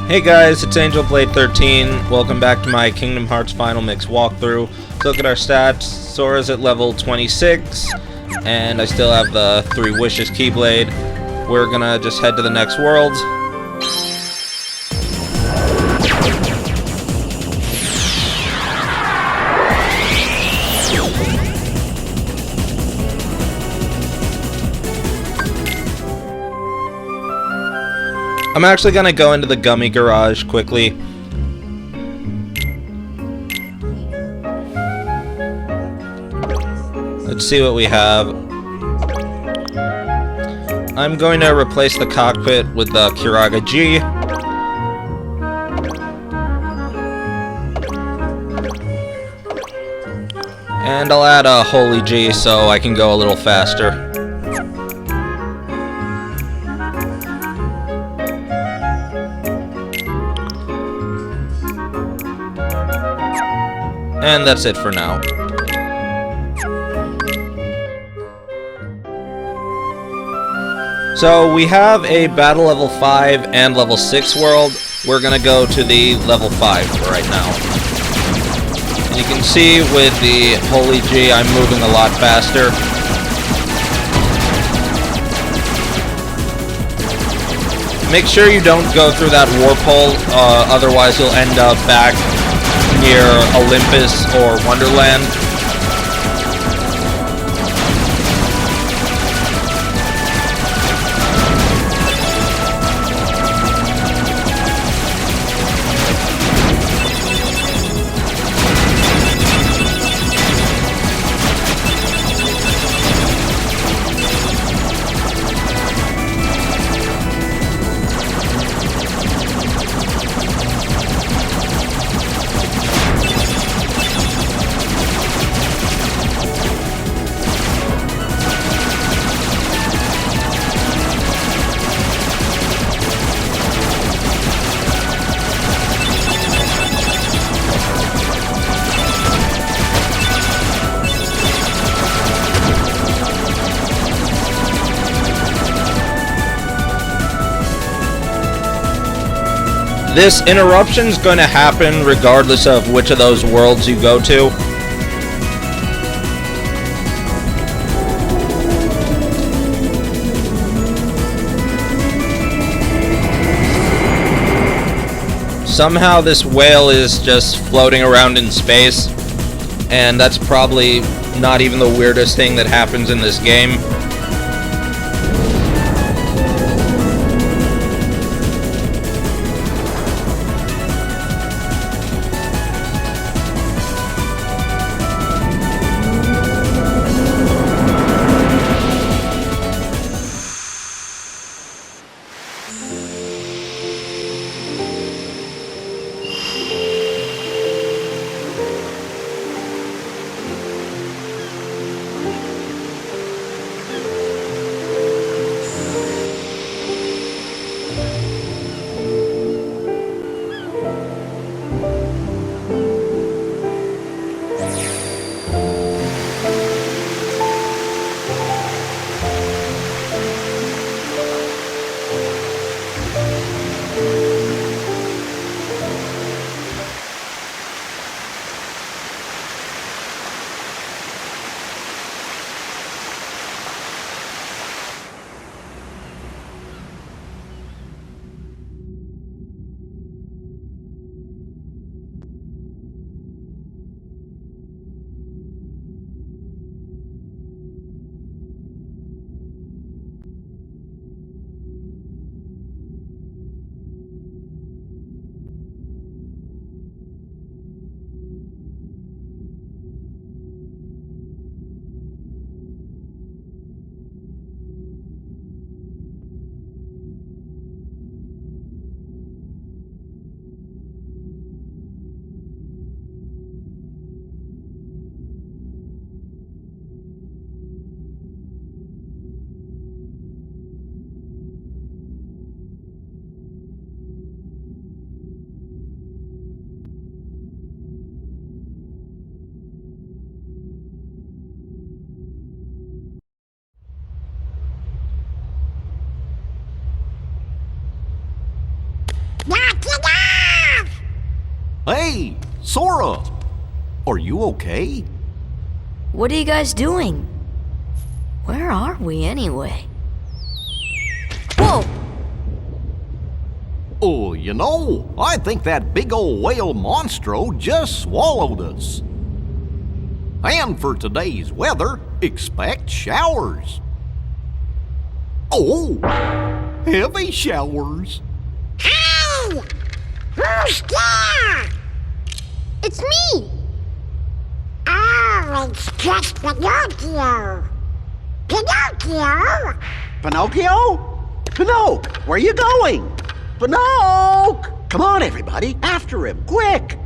Hey guys, it's AngelBlade13. Welcome back to my Kingdom Hearts Final Mix walkthrough. Let's look at our stats. Sora's at level 26, and I still have the 3 Wishes Keyblade. We're gonna just head to the next world. I'm actually gonna go into the gummy garage quickly. Let's see what we have. I'm going to replace the cockpit with the Kiraga G. And I'll add a Holy G so I can go a little faster. And that's it for now. So we have a battle level 5 and level 6 world. We're gonna go to the level 5 right now. And you can see with the Holy G, I'm moving a lot faster. Make sure you don't go through that warp hole, otherwise you'll end up back near Olympus or Wonderland. This interruption's going to happen regardless of which of those worlds you go to. Somehow this whale is just floating around in space, and that's probably not even the weirdest thing that happens in this game. Not enough! Hey, Sora! Are you okay? What are you guys doing? Where are we anyway? Whoa! Oh, you know, I think that big old whale Monstro just swallowed us. And for today's weather, expect showers. Oh, heavy showers. Hey! Who's there? It's me! Oh, it's just Pinocchio! Pinocchio! Pinocchio? Pinocchio, where are you going? Pinocchio! Come on, everybody, after him, quick!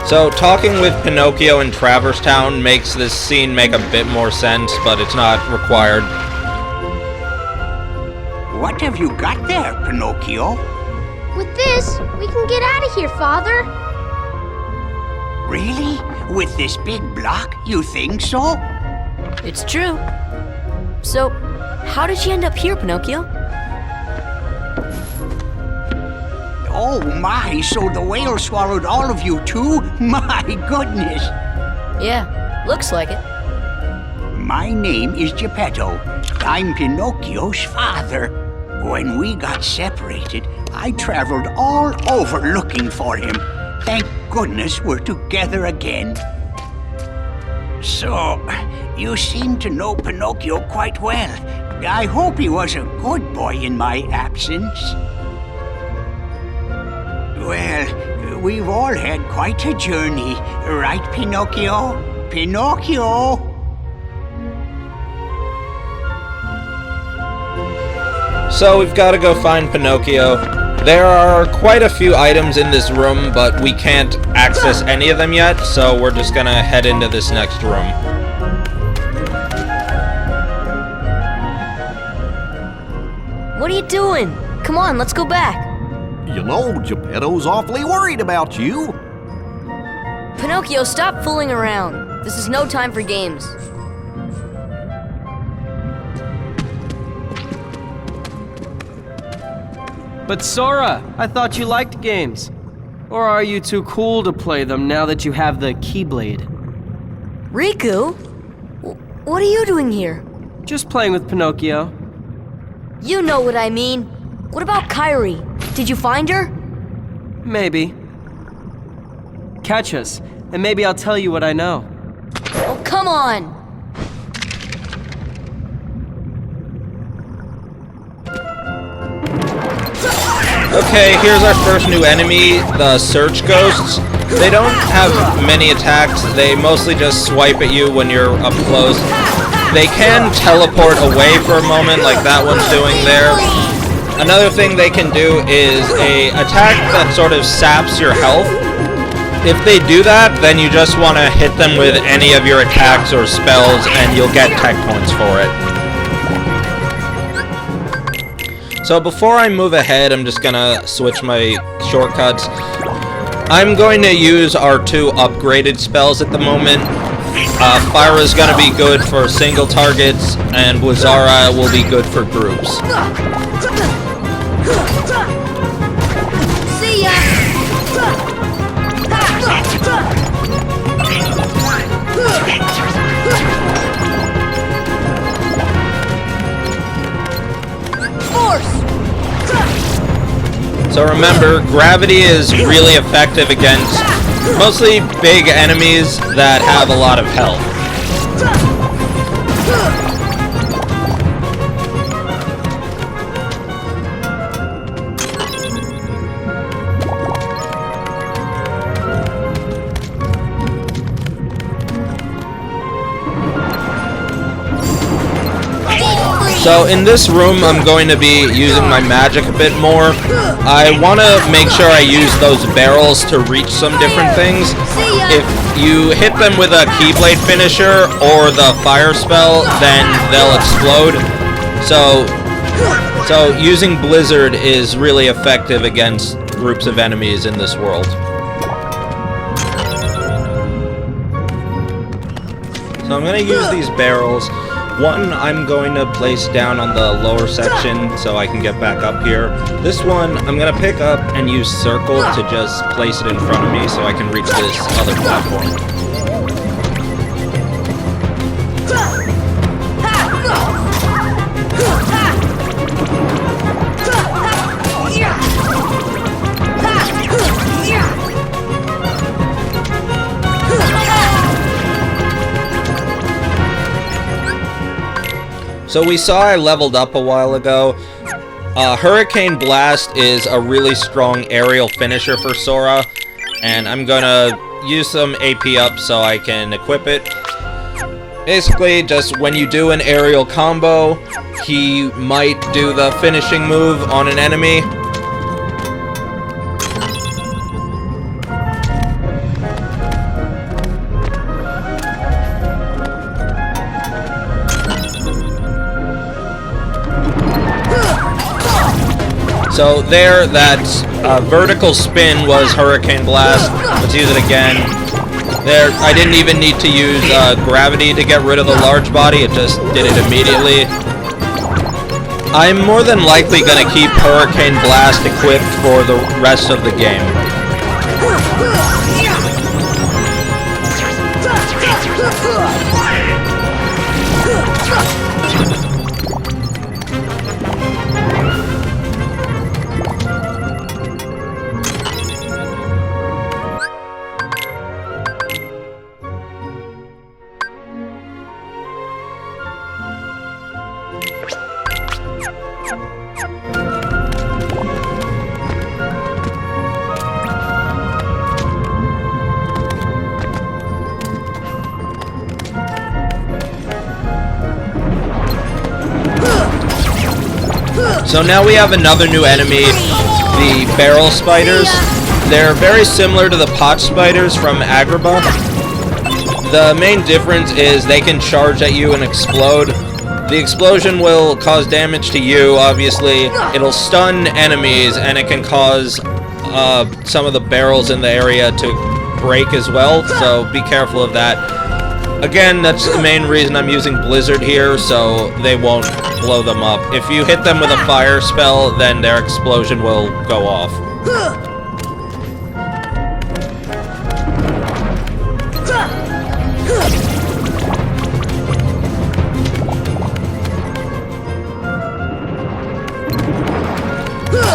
So, talking with Pinocchio in Traverse Town makes this scene make a bit more sense, but it's not required. What have you got there, Pinocchio? With this, we can get out of here, Father. Really? With this big block, you think so? It's true. So, how did you end up here, Pinocchio? Oh my, so the whale swallowed all of you too? My goodness! Yeah, looks like it. My name is Geppetto. I'm Pinocchio's father. When we got separated, I traveled all over looking for him. Thank goodness we're together again. So, you seem to know Pinocchio quite well. I hope he was a good boy in my absence. Well, we've all had quite a journey, right, Pinocchio? Pinocchio! So we've got to go find Pinocchio. There are quite a few items in this room, but we can't access any of them yet, so we're just gonna head into this next room. What are you doing? Come on, let's go back. You know, Geppetto's awfully worried about you. Pinocchio, stop fooling around. This is no time for games. But Sora, I thought you liked games. Or are you too cool to play them now that you have the Keyblade? Riku? What are you doing here? Just playing with Pinocchio. You know what I mean. What about Kairi? Did you find her? Maybe. Catch us, and maybe I'll tell you what I know. Oh, come on! Okay, here's our first new enemy, the Search Ghosts. They don't have many attacks, they mostly just swipe at you when you're up close. They can teleport away for a moment, like that one's doing there. Another thing they can do is a attack that sort of saps your health. If they do that, then you just want to hit them with any of your attacks or spells and you'll get tech points for it. So before I move ahead, I'm just gonna switch my shortcuts. I'm going to use our two upgraded spells at the moment. Fyra is gonna be good for single targets, and Blizzara will be good for groups. See ya! Force! So remember, gravity is really effective against mostly big enemies that have a lot of health. So in this room, I'm going to be using my magic a bit more. I want to make sure I use those barrels to reach some different things. If you hit them with a Keyblade finisher or the fire spell, then they'll explode. So using Blizzard is really effective against groups of enemies in this world. So I'm going to use these barrels. One I'm going to place down on the lower section so I can get back up here. This one I'm going to pick up and use circle to just place it in front of me so I can reach this other platform. So we saw I leveled up a while ago. Hurricane Blast is a really strong aerial finisher for Sora, and I'm gonna use some AP up so I can equip it. Basically, just when you do an aerial combo, he might do the finishing move on an enemy. So there, that vertical spin was Hurricane Blast. Let's use it again. There, I didn't even need to use gravity to get rid of the large body, it just did it immediately. I'm more than likely going to keep Hurricane Blast equipped for the rest of the game. So now we have another new enemy, the barrel spiders. They're very similar to the pot spiders from Agrabah. The main difference is they can charge at you and explode. The explosion will cause damage to you, obviously. It'll stun enemies, and it can cause some of the barrels in the area to break as well, so be careful of that. Again, that's the main reason I'm using Blizzard here, so they won't blow them up. If you hit them with a fire spell, then their explosion will go off.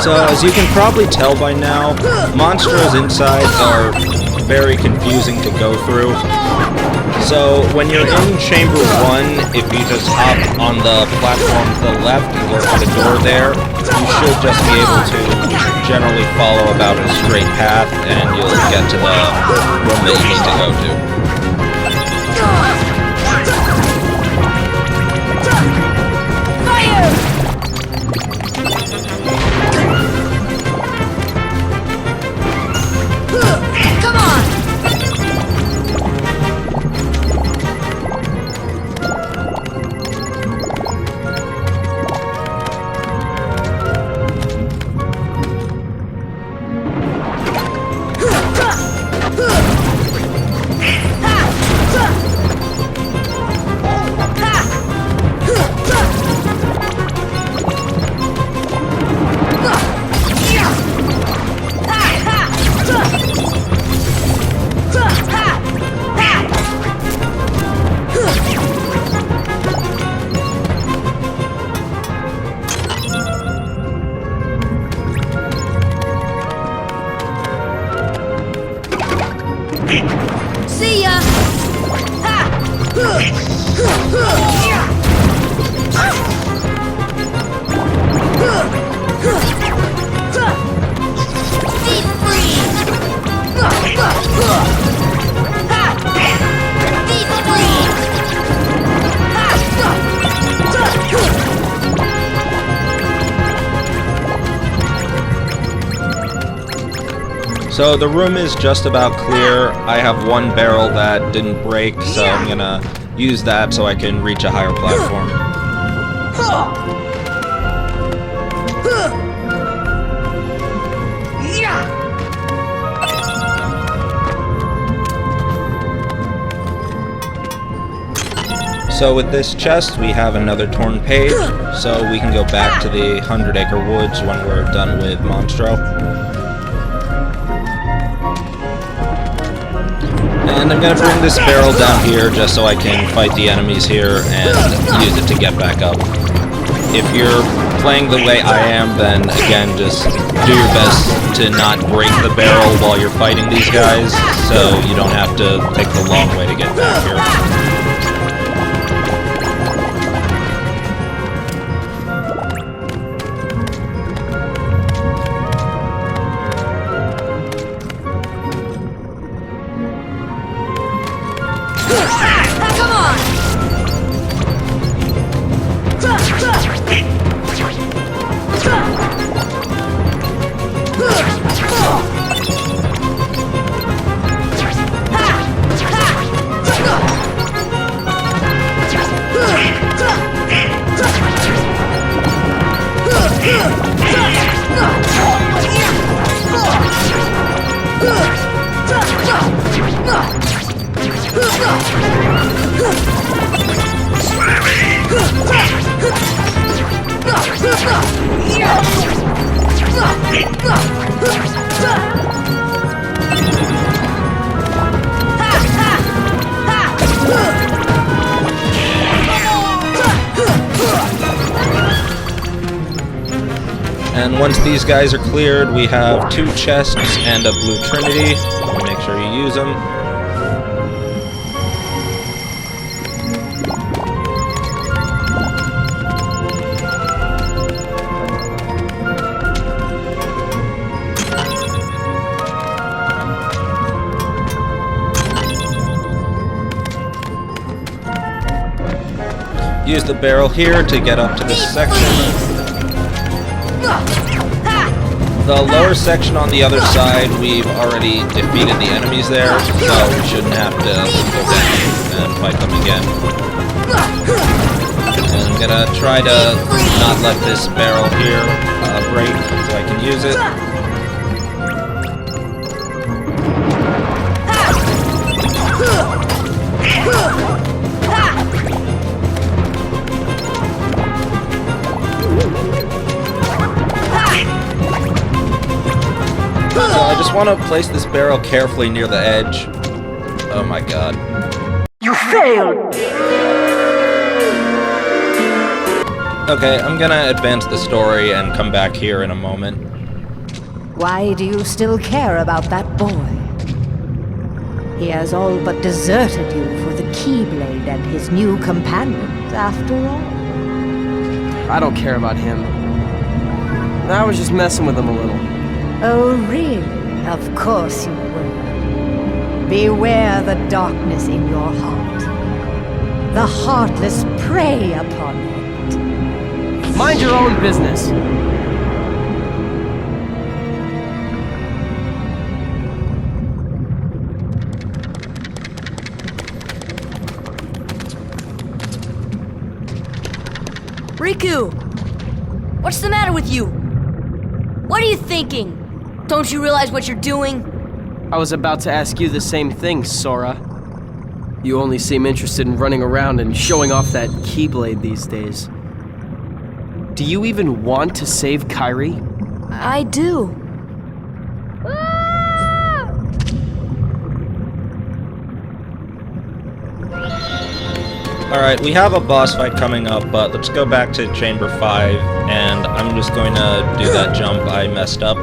So, as you can probably tell by now, Monstro's insides are very confusing to go through. So, when you're in Chamber 1, if you just hop on the platform to the left and go to the door there, you should just be able to generally follow about a straight path, and you'll get to the room that you need to go to. See ya! Deep freeze! Deep freeze! So the room is just about clear. I have one barrel that didn't break, so I'm gonna use that so I can reach a higher platform. So with this chest, we have another torn page, so we can go back to the 100 Acre Woods when we're done with Monstro. And I'm gonna bring this barrel down here just so I can fight the enemies here and use it to get back up. If you're playing the way I am, then again, just do your best to not break the barrel while you're fighting these guys, so you don't have to take the long way to get back here. And once these guys are cleared, we have 2 chests and a blue trinity. Make sure you use them. Use the barrel here to get up to this section. The lower section on the other side, we've already defeated the enemies there, so we shouldn't have to go down and fight them again. And I'm gonna try to not let this barrel here break so I can use it. So I just want to place this barrel carefully near the edge. Oh my god. You failed! Okay, I'm gonna advance the story and come back here in a moment. Why do you still care about that boy? He has all but deserted you for the Keyblade and his new companions, after all. I don't care about him. I was just messing with him a little. Oh, really? Of course you will. Beware the darkness in your heart. The heartless prey upon it. Mind your own business. Riku! What's the matter with you? What are you thinking? Don't you realize what you're doing? I was about to ask you the same thing, Sora. You only seem interested in running around and showing off that Keyblade these days. Do you even want to save Kairi? I do. Alright, we have a boss fight coming up, but let's go back to Chamber 5, and I'm just going to do that jump I messed up.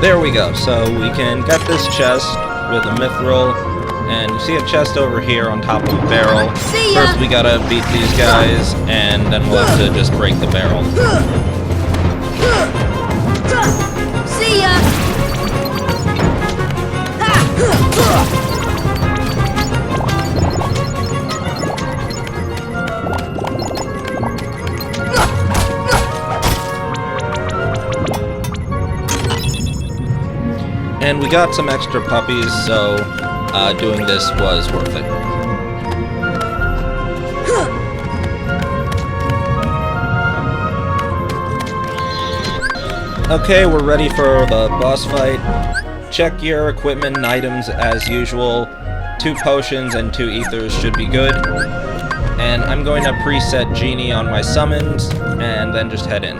There we go, so we can get this chest with a mithril, and you see a chest over here on top of a barrel. First we gotta beat these guys, and then we'll have to just break the barrel. See ya! And we got some extra puppies, so doing this was worth it. Okay, we're ready for the boss fight. Check your equipment and items as usual. 2 potions and 2 ethers should be good. And I'm going to preset Genie on my summons, and then just head in.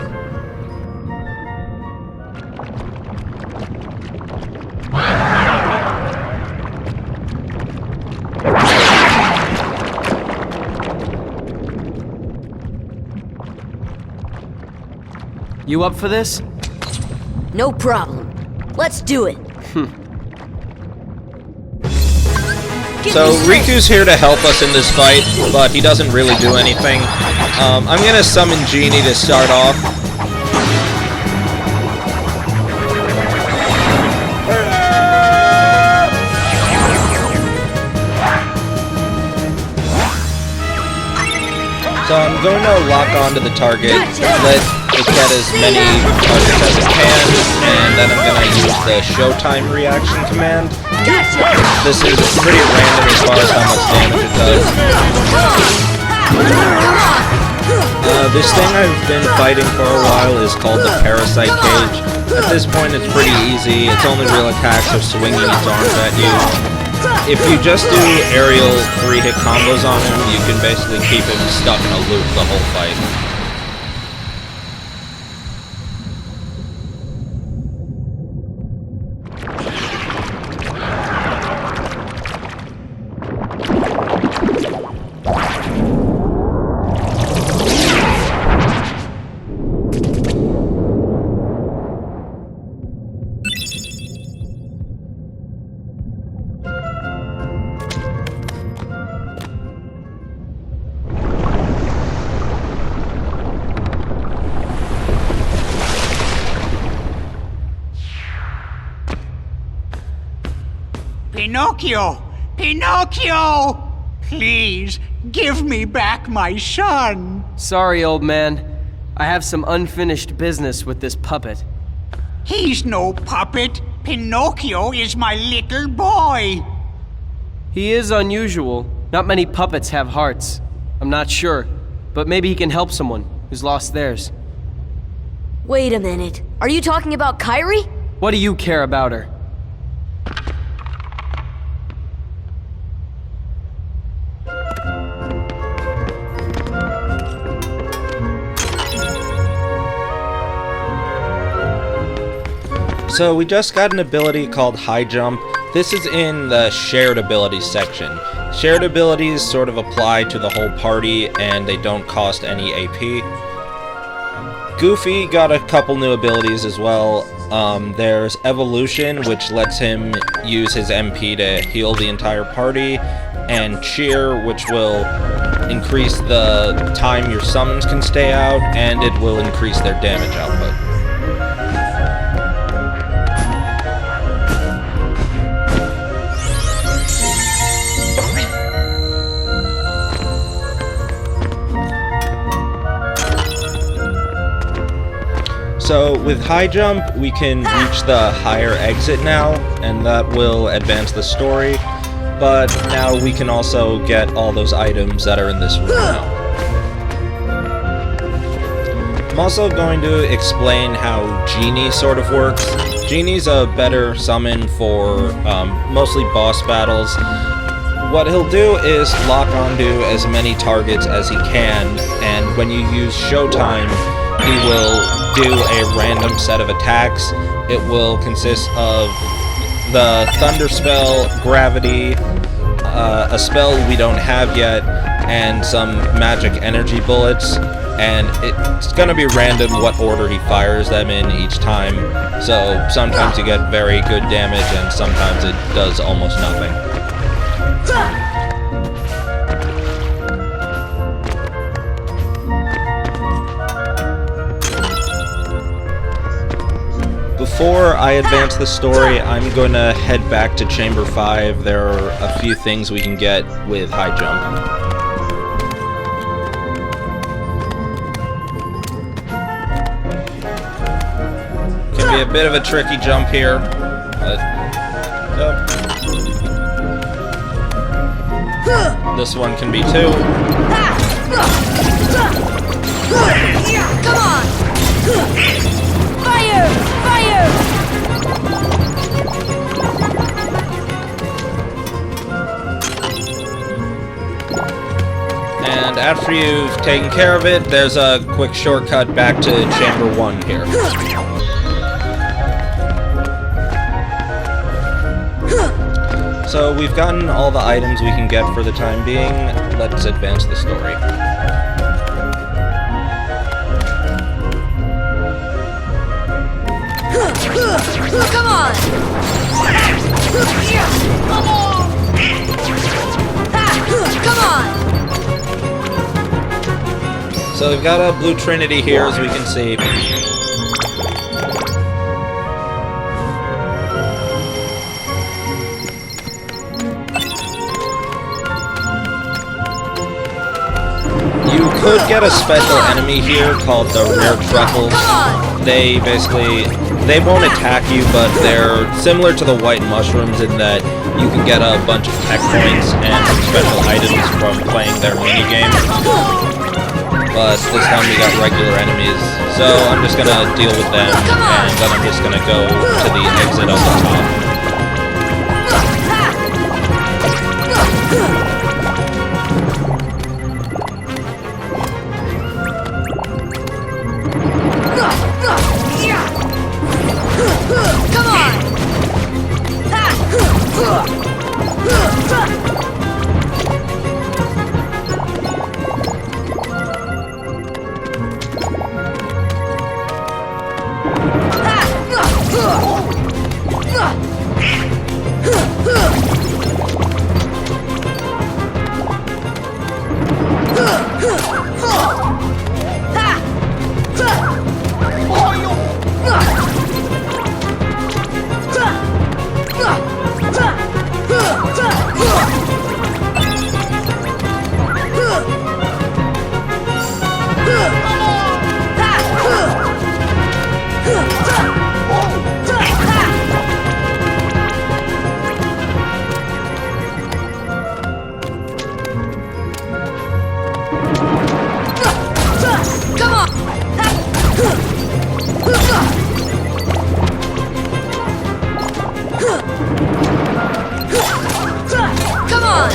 You up for this? No problem. Let's do it. So Riku's here to help us in this fight, but he doesn't really do anything. I'm gonna summon Genie to start off. So I'm going to lock onto the target, let it get as many targets as it can, and then I'm going to use the Showtime reaction command. This is pretty random as far as how much damage it does. This thing I've been fighting for a while is called the Parasite Cage. At this point it's pretty easy, its only real attacks are swinging its arms at you. If you just do aerial 3-hit combos on him, you can basically keep him stuck in a loop the whole fight. Pinnochio! Pinnochio! Please, give me back my son! Sorry, old man. I have some unfinished business with this puppet. He's no puppet. Pinnochio is my little boy. He is unusual. Not many puppets have hearts. I'm not sure, but maybe he can help someone who's lost theirs. Wait a minute. Are you talking about Kairi? What do you care about her? So we just got an ability called High Jump. This is in the shared abilities section. Shared abilities sort of apply to the whole party and they don't cost any AP. Goofy got a couple new abilities as well. There's Evolution, which lets him use his MP to heal the entire party, and Cheer, which will increase the time your summons can stay out, and it will increase their damage output. So with High Jump, we can reach the higher exit now, and that will advance the story, but now we can also get all those items that are in this room now. I'm also going to explain how Genie sort of works. Genie's a better summon for mostly boss battles. What he'll do is lock onto as many targets as he can, and when you use Showtime, he will do a random set of attacks. It will consist of the Thunder Spell, Gravity, a spell we don't have yet, and some magic energy bullets. And it's gonna be random what order he fires them in each time. So sometimes you get very good damage, and sometimes it does almost nothing. Before I advance the story, I'm going to head back to Chamber 5. There are a few things we can get with High Jump. Can be a bit of a tricky jump here, but this one can be too. Come on! Fire! Fire! Fire! And after you've taken care of it, there's a quick shortcut back to Chamber 1 here. So we've gotten all the items we can get for the time being. Let's advance the story. Come on! Come on! So we've got a blue trinity here, as we can see. You could get a special enemy here called the rare truffles. They won't attack you, but they're similar to the white mushrooms in that you can get a bunch of tech points and special items from playing their minigame. But this time we got regular enemies, so I'm just gonna deal with them, and then I'm just gonna go to the exit on the top. Come on!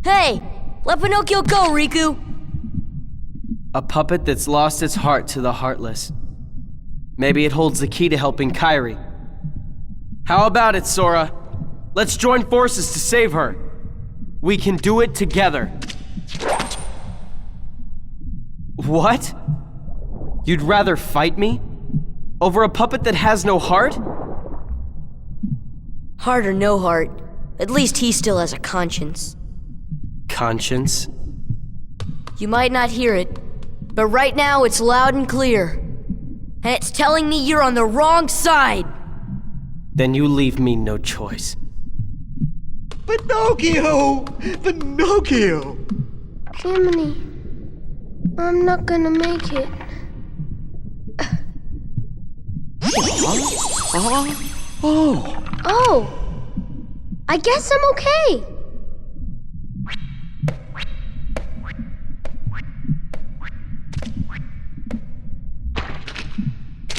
Hey! Let Pinocchio go, Riku! A puppet that's lost its heart to the heartless. Maybe it holds the key to helping Kairi. How about it, Sora? Let's join forces to save her. We can do it together. What? You'd rather fight me? Over a puppet that has no heart? Heart or no heart, at least he still has a conscience. Conscience? You might not hear it, but right now it's loud and clear. And it's telling me you're on the wrong side! Then you leave me no choice. Pinocchio! Pinocchio! Jiminy, I'm not gonna make it. Oh, I guess I'm okay.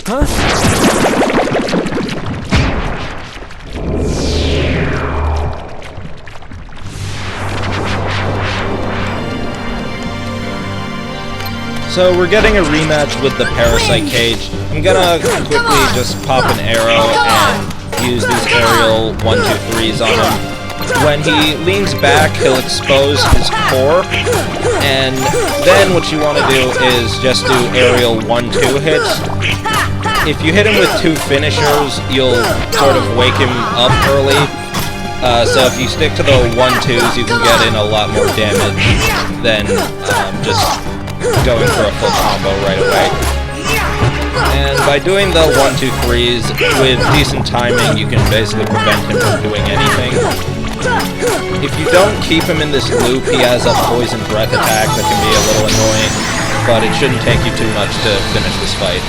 Huh? So we're getting a rematch with the Parasite Cage. I'm gonna quickly just pop an arrow and use these aerial 1, 2, 3s on him. when he leans back, he'll expose his core, and then what you want to do is just do aerial 1-2 hits. If you hit him with 2 finishers, you'll sort of wake him up early. So if you stick to the 1-2s, you can get in a lot more damage than just going for a full combo right away. And by doing the 1-2-3s with decent timing, you can basically prevent him from doing anything. If you don't keep him in this loop, he has a poison breath attack that can be a little annoying, but it shouldn't take you too much to finish this fight.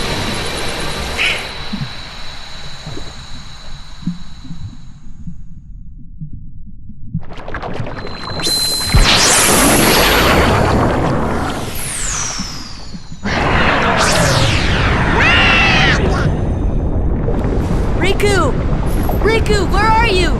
Riku, where are you?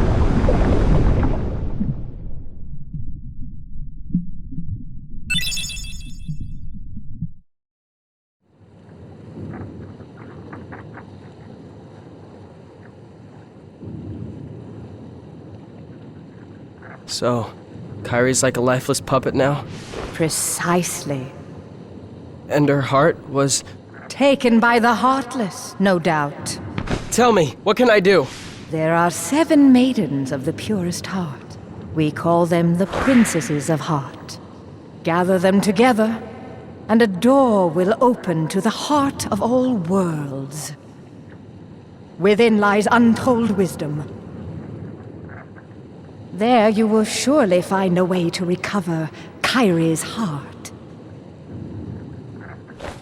So, Kairi's like a lifeless puppet now? Precisely. And her heart was... Taken by the Heartless, no doubt. Tell me, what can I do? There are 7 maidens of the purest heart. We call them the Princesses of Heart. Gather them together, and a door will open to the heart of all worlds. Within lies untold wisdom. There you will surely find a way to recover Kairi's heart.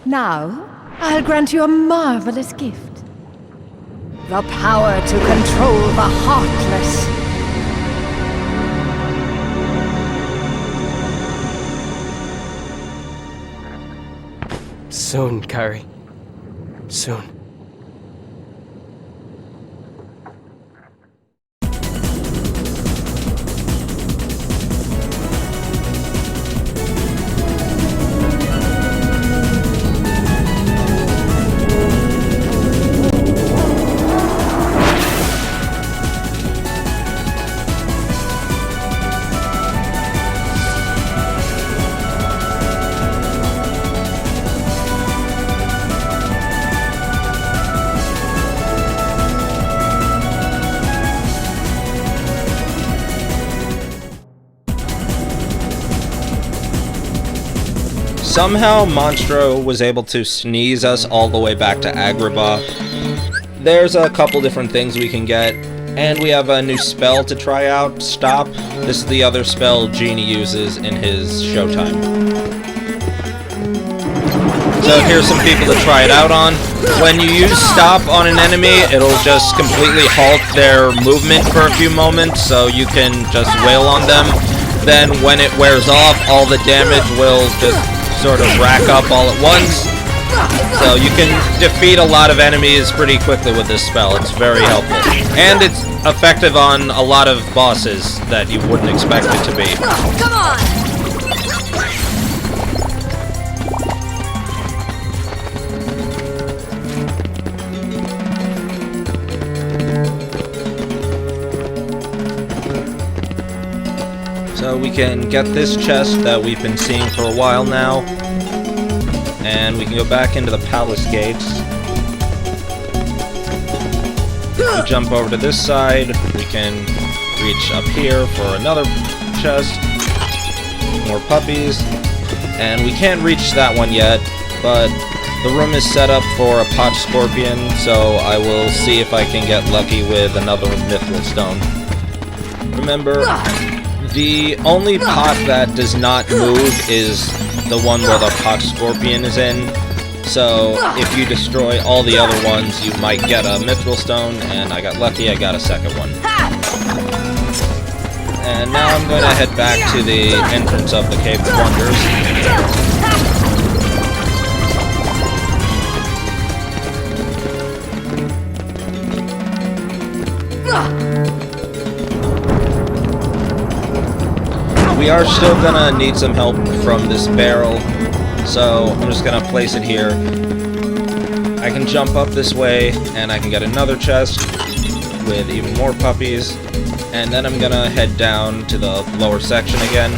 Now, I'll grant you a marvelous gift. The power to control the Heartless. Soon, Kairi. Soon. Somehow, Monstro was able to sneeze us all the way back to Agrabah. There's a couple different things we can get, and we have a new spell to try out, Stop. This is the other spell Genie uses in his showtime. So here's some people to try it out on. When you use Stop on an enemy, it'll just completely halt their movement for a few moments, so you can just wail on them. Then when it wears off, all the damage will just sort of rack up all at once. So you can defeat a lot of enemies pretty quickly with this spell. It's very helpful. And it's effective on a lot of bosses that you wouldn't expect it to be. Come on! So we can get this chest that we've been seeing for a while now, and we can go back into the palace gates. If we jump over to this side, we can reach up here for another chest, more puppies, and we can't reach that one yet, but the room is set up for a pot scorpion, so I will see if I can get lucky with another mithril stone. Remember, the only pot that does not move is the one where the pot scorpion is in. So if you destroy all the other ones, you might get a mithril stone, and I got lucky, I got a second one. And now I'm going to head back to the entrance of the Cave of Wonders. We are still gonna need some help from this barrel, so I'm just gonna place it here. I can jump up this way, and I can get another chest with even more puppies, And then I'm gonna head down to the lower section again.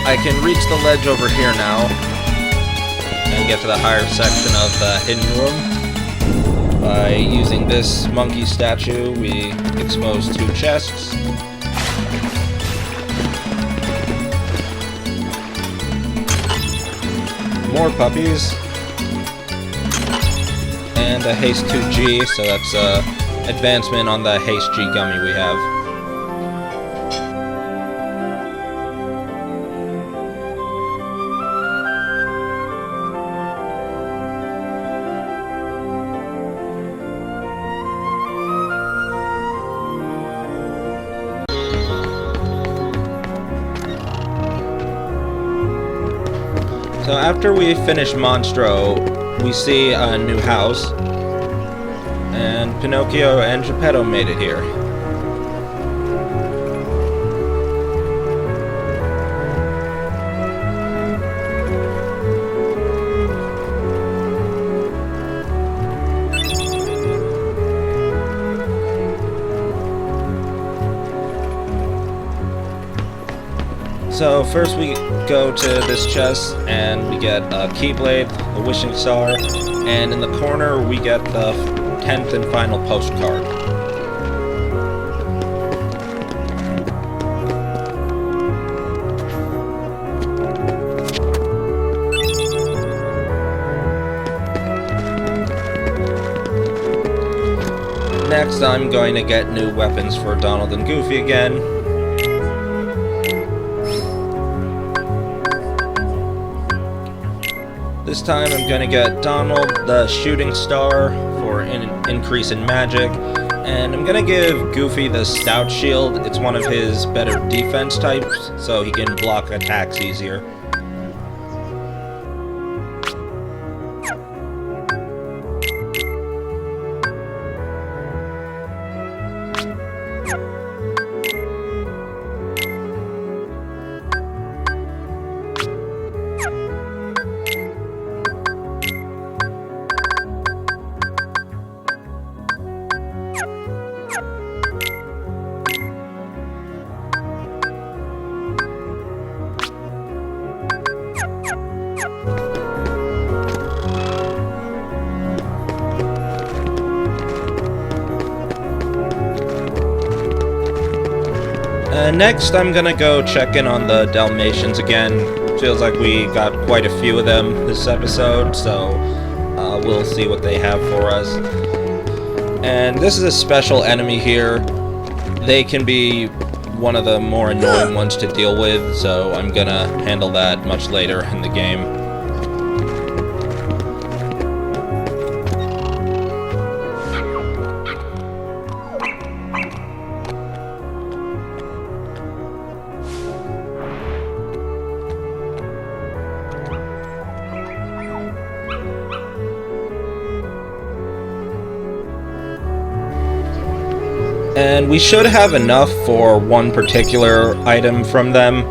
I can reach the ledge over here now and get to the higher section of the hidden room. By using this monkey statue, we expose 2 chests. More puppies. And a Haste 2G, so that's advancement on the Haste G gummy we have. So after we finish Monstro, we see a new house, and Pinnochio and Geppetto made it here. So first we go to this chest and we get a Keyblade, a Wishing Star, and in the corner we get the 10th and final postcard. Next I'm going to get new weapons for Donald and Goofy again. This time I'm going to get Donald the Shooting Star for an increase in magic, and I'm going to give Goofy the Stout Shield. It's one of his better defense types, so he can block attacks easier. Next, I'm gonna go check in on the Dalmatians again. Feels like we got quite a few of them this episode, so we'll see what they have for us. And this is a special enemy here. They can be one of the more annoying ones to deal with, so I'm gonna handle that much later in the game. And we should have enough for one particular item from them.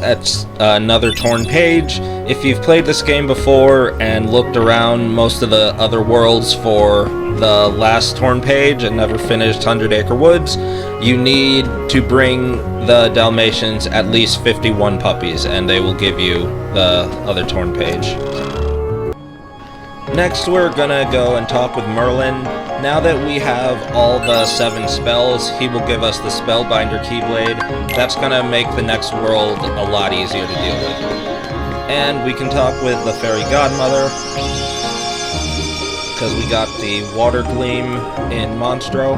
That's another torn page. If you've played this game before and looked around most of the other worlds for the last torn page and never finished 100 Acre Woods, you need to bring the Dalmatians at least 51 puppies, and they will give you the other torn page. Next, we're gonna go and talk with Merlin. Now that we have all the 7 spells, he will give us the Spellbinder Keyblade. That's gonna make the next world a lot easier to deal with. And we can talk with the Fairy Godmother, because we got the Water Gleam in Monstro.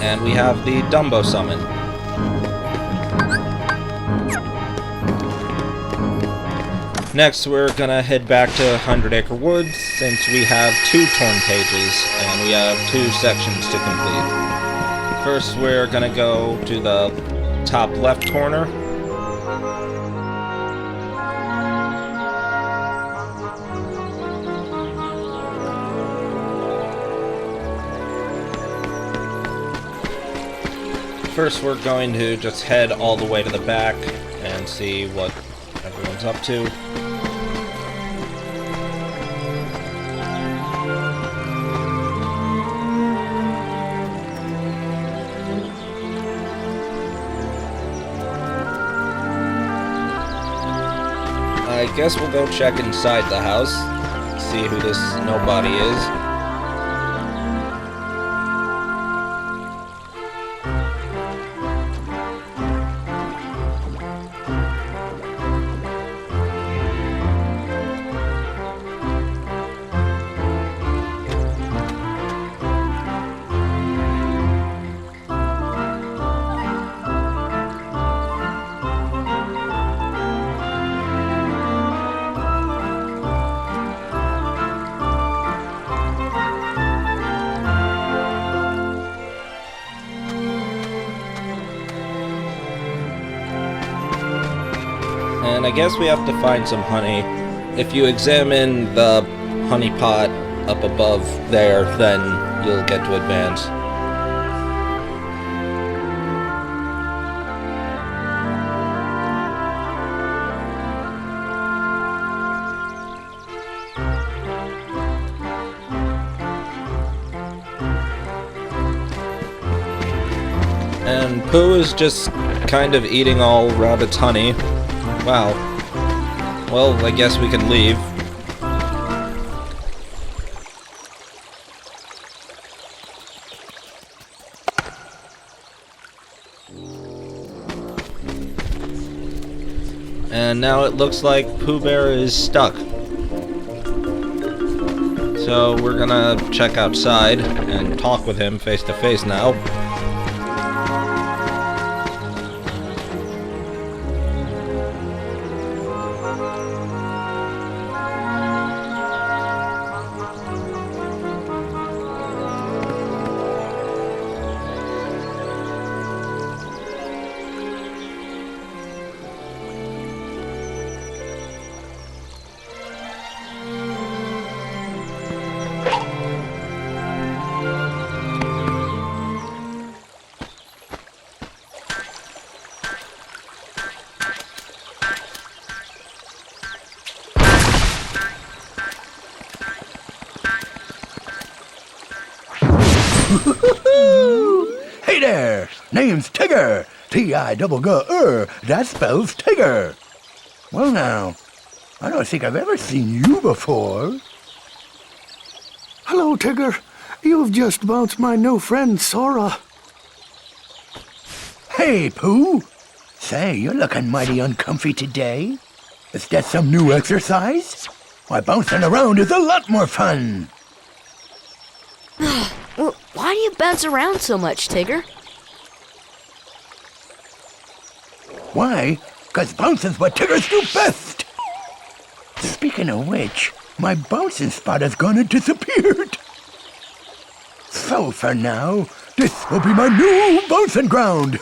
And we have the Dumbo Summon. Next, we're gonna head back to 100 Acre Woods, since we have 2 torn pages, and we have 2 sections to complete. First, we're gonna go to the top left corner. first we're going to just head all the way to the back and see what everyone's up to. I guess we'll go check inside the house, see who this nobody is. And I guess we have to find some honey. If you examine the honey pot up above there, then you'll get to advance. And Pooh is just kind of eating all Rabbit's honey. Wow. Well, I guess we can leave. And now it looks like Pooh Bear is stuck. So we're gonna check outside and talk with him face to face now. Hey there! Name's Tigger! T-I-double-G-R, that spells Tigger! Well now, I don't think I've ever seen you before. Hello, Tigger. You've just bounced my new friend, Sora. Hey, Pooh! Say, you're looking mighty uncomfy today. Is that some new exercise? Why, bouncing around is a lot more fun! Well, why do you bounce around so much, Tigger? Why? 'Cause bouncing's what Tiggers do best! Speaking of which, my bouncing spot has gone and disappeared. So for now, this will be my new bouncing ground.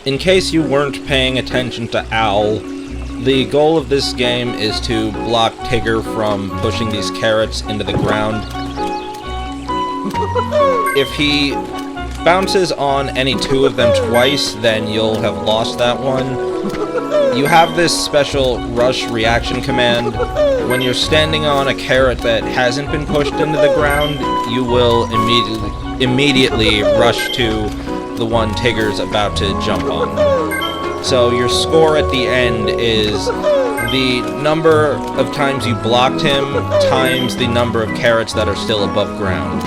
In case you weren't paying attention to Owl, the goal of this game is to block Tigger from pushing these carrots into the ground. If he bounces on any two of them twice, then you'll have lost that one. You have this special rush reaction command. When you're standing on a carrot that hasn't been pushed into the ground, you will immediately rush to the one Tigger's about to jump on. So your score at the end is the number of times you blocked him times the number of carrots that are still above ground.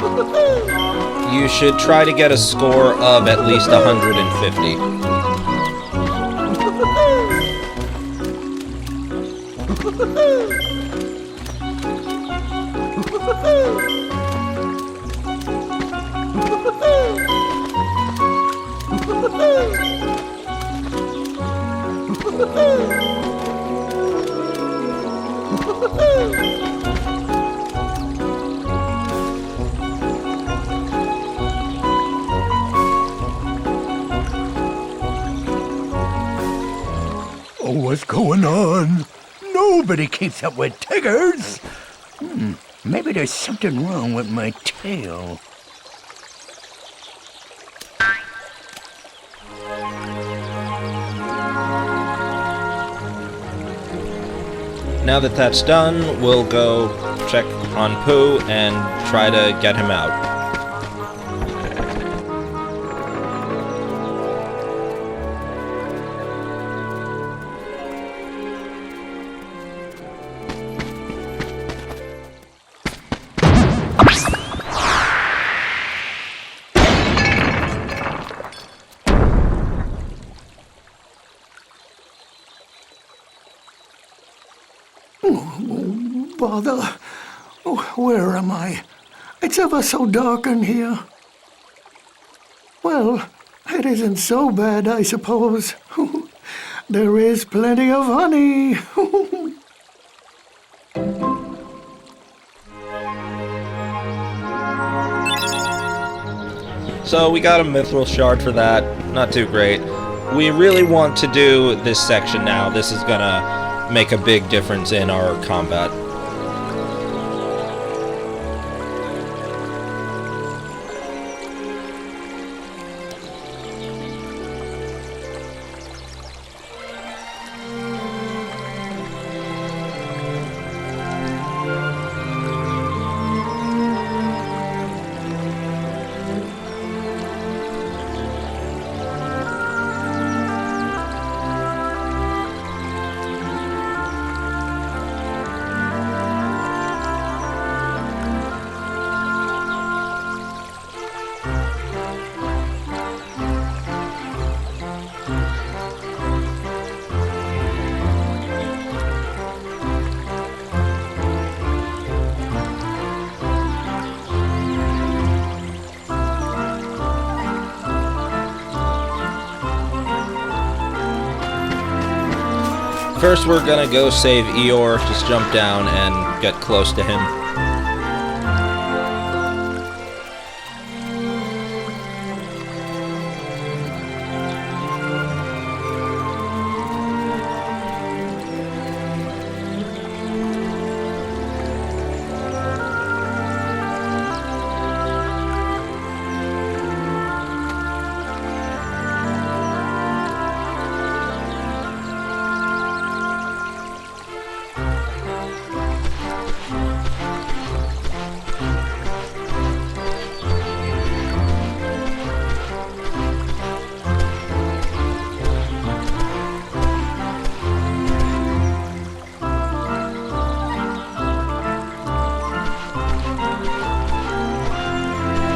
You should try to get a score of at least 150. Oh, what's going on? Nobody keeps up with Tiggers. Maybe there's something wrong with my tail. Now that that's done, we'll go check on Pooh and try to get him out. Bother. Oh, where am I? It's ever so dark in here. Well, it isn't so bad, I suppose. There is plenty of honey. So we got a mithril shard for that. Not too great. We really want to do this section now. This is gonna make a big difference in our combat. First, we're gonna go save Eeyore. Just jump down and get close to him.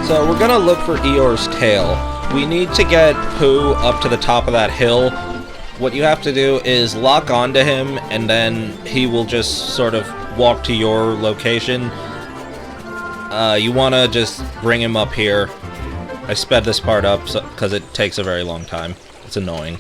So we're gonna look for Eeyore's tail. We need to get Pooh up to the top of that hill. What you have to do is lock onto him, and then he will just sort of walk to your location. You wanna just bring him up here. I sped this part up because it takes a very long time. It's annoying.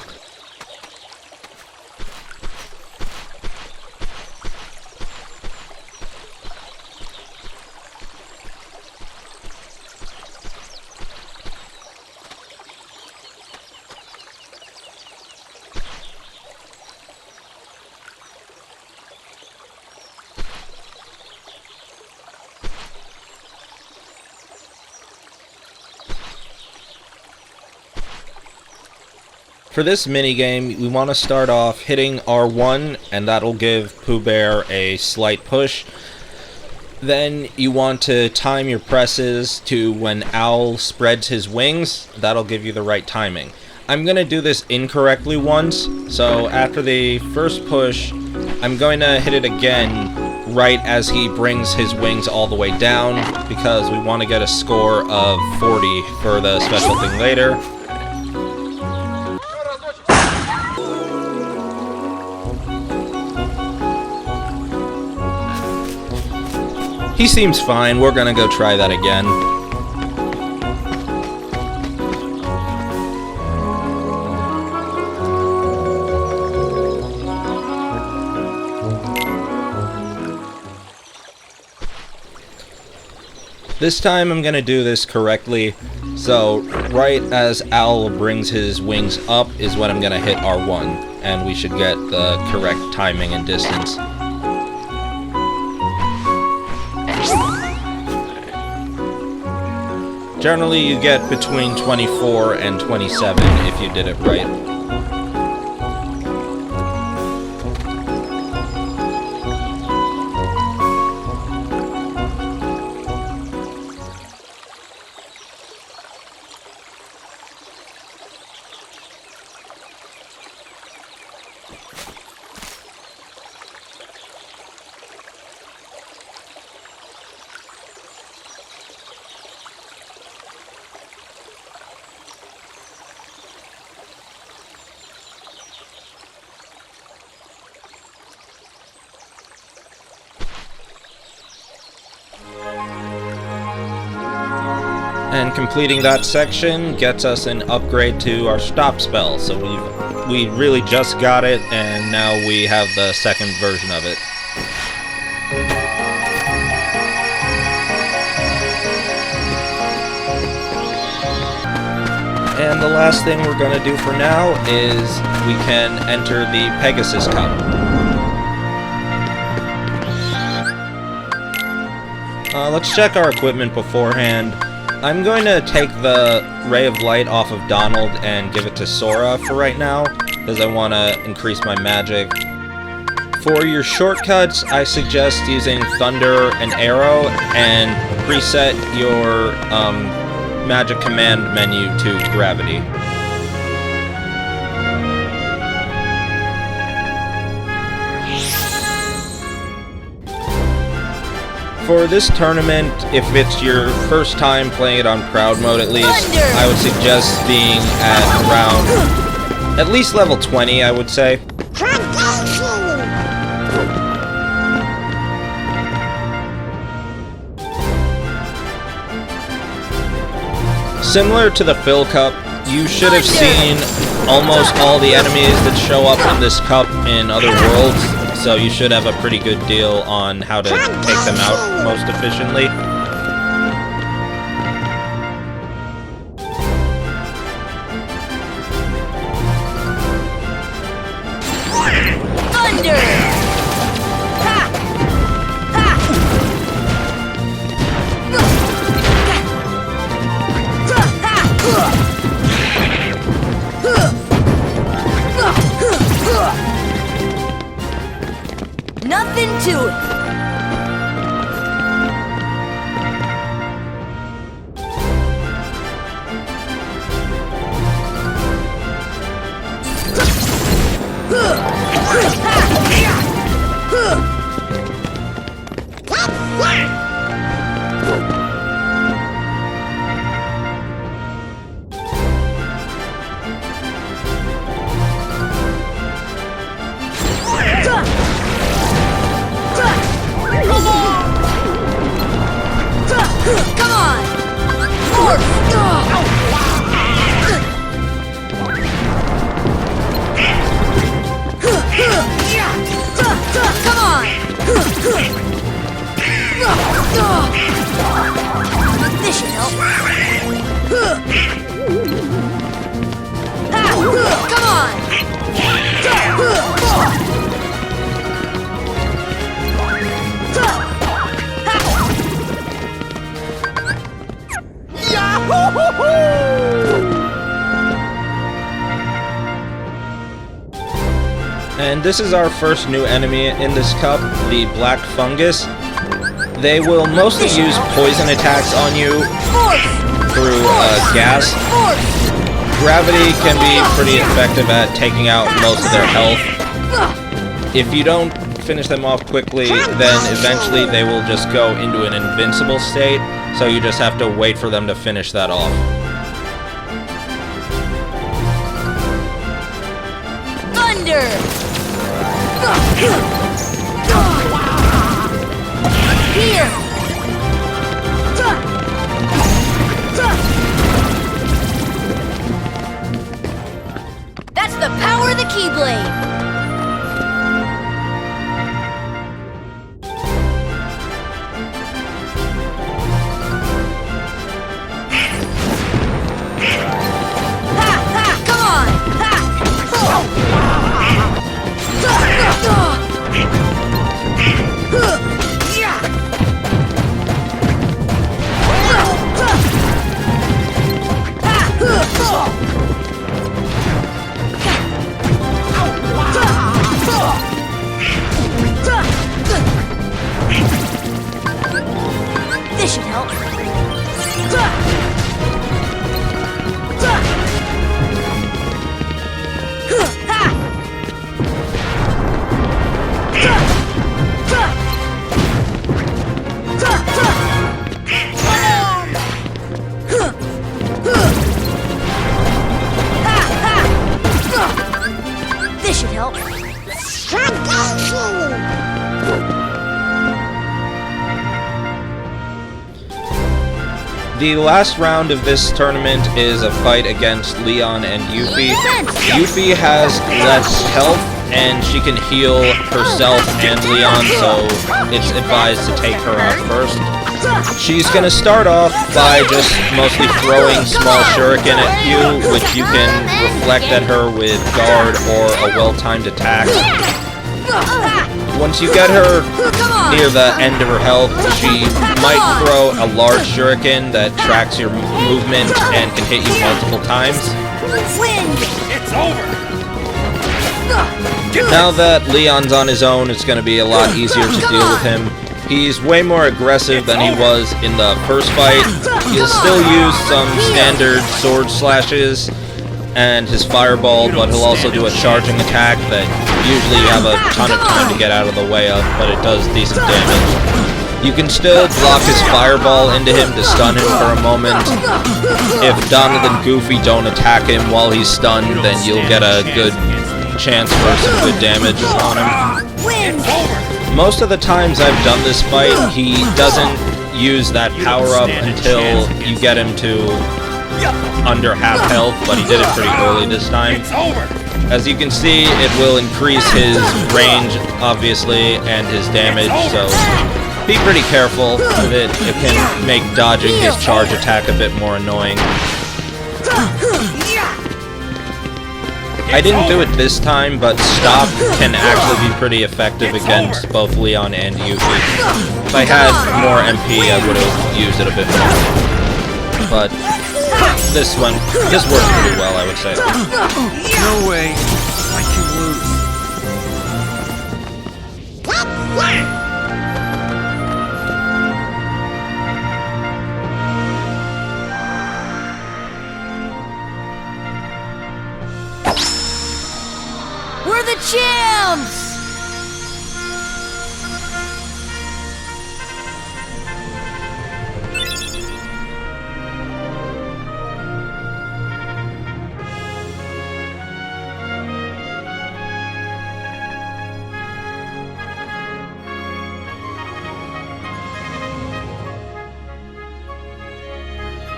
For this minigame, we want to start off hitting R1, and that'll give Pooh Bear a slight push. Then you want to time your presses to when Owl spreads his wings. That'll give you the right timing. I'm going to do this incorrectly once, so after the first push, I'm going to hit it again right as he brings his wings all the way down, because we want to get a score of 40 for the special thing later. He seems fine. We're gonna go try that again. This time I'm gonna do this correctly. So right as Owl brings his wings up is when I'm gonna hit R1, and we should get the correct timing and distance. Generally, you get between 24 and 27 if you did it right. And completing that section gets us an upgrade to our stop spell. So we really just got it, and now we have the second version of it. And the last thing we're going to do for now is we can enter the Pegasus Cup. Let's check our equipment beforehand. I'm going to take the Ray of Light off of Donald and give it to Sora for right now, because I want to increase my magic. For your shortcuts, I suggest using Thunder and Arrow, and preset your magic command menu to Gravity. For this tournament, if it's your first time playing it on Proud Mode at least, I would suggest being at around at least level 20, I would say. Similar to the Fill Cup, you should have seen almost all the enemies that show up in this cup in other worlds. So you should have a pretty good deal on how to take them out most efficiently. Thunder! Ha! Ha! Nothing to it. This should help. Come on! And this is our first new enemy in this cup, the black fungus. They will mostly use poison attacks on you through gas. Gravity can be pretty effective at taking out most of their health. If you don't finish them off quickly, then eventually they will just go into an invincible state, so you just have to wait for them to finish that off. Thunder! Here! That's the power of the Keyblade! This should help. This should help. The last round of this tournament is a fight against Leon and Yuffie. Yuffie has less health, and she can heal herself and Leon, so it's advised to take her out first. She's gonna start off by just mostly throwing small shuriken at you, which you can reflect at her with guard or a well-timed attack. Once you get her near the end of her health, she might throw a large shuriken that tracks your movement and can hit you multiple times. It's over! Now that Leon's on his own, it's going to be a lot easier to deal with him. He's way more aggressive than he was in the first fight. He'll still use some standard sword slashes and his fireball, but he'll also do a charging attack that usually you have a ton of time to get out of the way of, but it does decent damage. You can still block his fireball into him to stun him for a moment. If Donald and Goofy don't attack him while he's stunned, then you'll get a good chance for some good damage on him. Most of the times I've done this fight, he doesn't use that power-up until you get him to under half health, but he did it pretty early this time. As you can see, it will increase his range, obviously, and his damage, so be pretty careful with it. It can make dodging his charge attack a bit more annoying. I didn't do it this time, but Stop can actually be pretty effective against both Leon and Yuffie. If I had more MP, I would have used it a bit more. But this worked pretty well, I would say. No way. I can lose. We're the champs!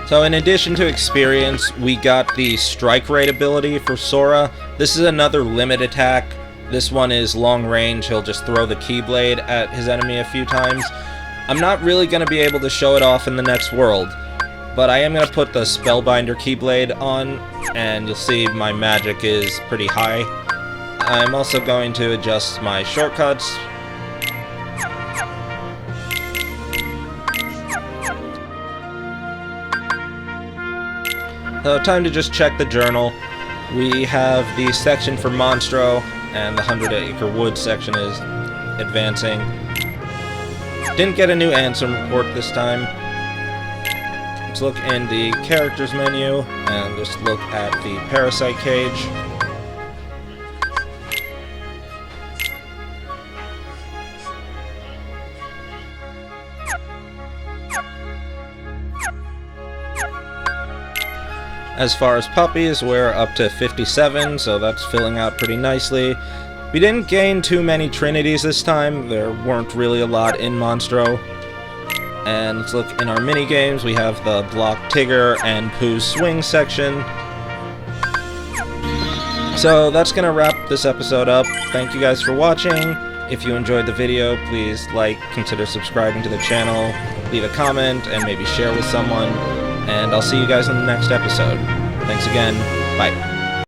So in addition to experience, we got the strike rate ability for Sora. This is another limit attack. This one is long range. He'll just throw the Keyblade at his enemy a few times. I'm not really going to be able to show it off in the next world, but I am going to put the Spellbinder Keyblade on, and you'll see my magic is pretty high. I'm also going to adjust my shortcuts. So time to just check the journal. We have the section for Monstro, and the 100 Acre Woods section is advancing. Didn't get a new answer report this time. Let's look in the characters menu and just look at the Parasite Cage. As far as puppies, we're up to 57, so that's filling out pretty nicely. We didn't gain too many Trinities this time. There weren't really a lot in Monstro. And let's look in our mini games. We have the Block Tigger and Pooh's Swing section. So that's gonna wrap this episode up. Thank you guys for watching. If you enjoyed the video, please like, consider subscribing to the channel, leave a comment, and maybe share with someone. And I'll see you guys in the next episode. Thanks again. Bye.